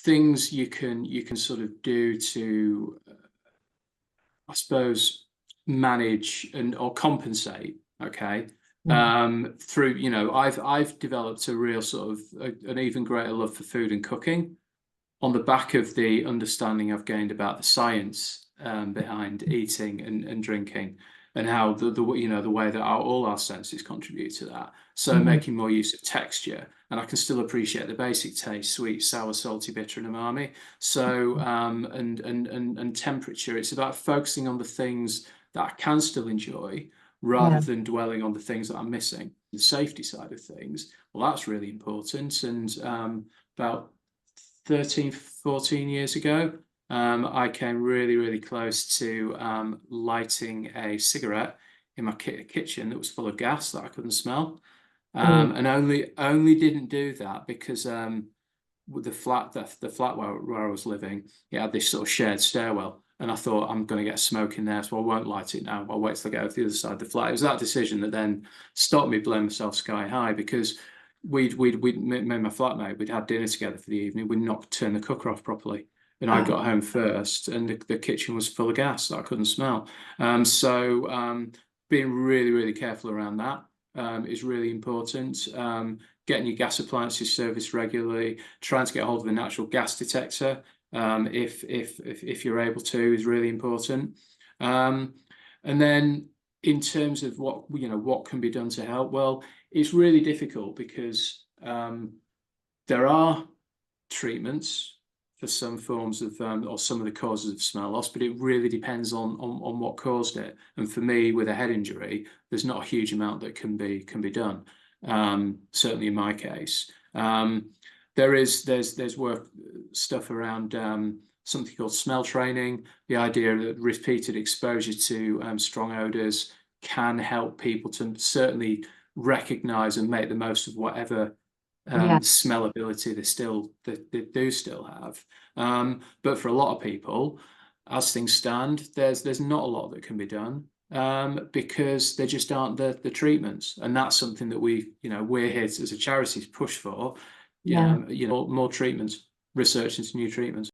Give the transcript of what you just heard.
things you can sort of do to, I suppose, manage or compensate. Okay. Through, I've developed a real sort of an even greater love for food and cooking on the back of the understanding I've gained about the science behind eating and drinking, and how the way that all our senses contribute to that. So making more use of texture, and I can still appreciate the basic taste: sweet, sour, salty, bitter, and umami. So and temperature. It's about focusing on the things that I can still enjoy, rather than dwelling on the things that I'm missing. The safety side of things, well, that's really important. And about 13, 14 years ago, I came really, really close to lighting a cigarette in my kitchen that was full of gas that I couldn't smell. And only didn't do that because with the flat where I was living, it had this sort of shared stairwell. And I thought, I'm going to get smoke in there, so I won't light it now. I'll wait till I get over the other side of the flat. It was that decision that then stopped me blowing myself sky high, because we'd me and my flatmate, we'd had dinner together for the evening. We'd not turned the cooker off properly. And I got home first, and the kitchen was full of gas that I couldn't smell. So being really, really careful around that is really important. Getting your gas appliances serviced regularly, trying to get hold of a natural gas detector if you're able to, is really important. And then in terms of what can be done to help, well, it's really difficult because there are treatments for some forms of or some of the causes of smell loss, but it really depends on what caused it. And for me, with a head injury, there's not a huge amount that can be done. Certainly in my case, there's work stuff around something called smell training. The idea that repeated exposure to strong odors can help people to certainly recognize and make the most of whatever smell ability they do still have. But for a lot of people, as things stand, there's not a lot that can be done because there just aren't the treatments. And that's something that we're here as a charity to push for. More treatments, research into new treatments.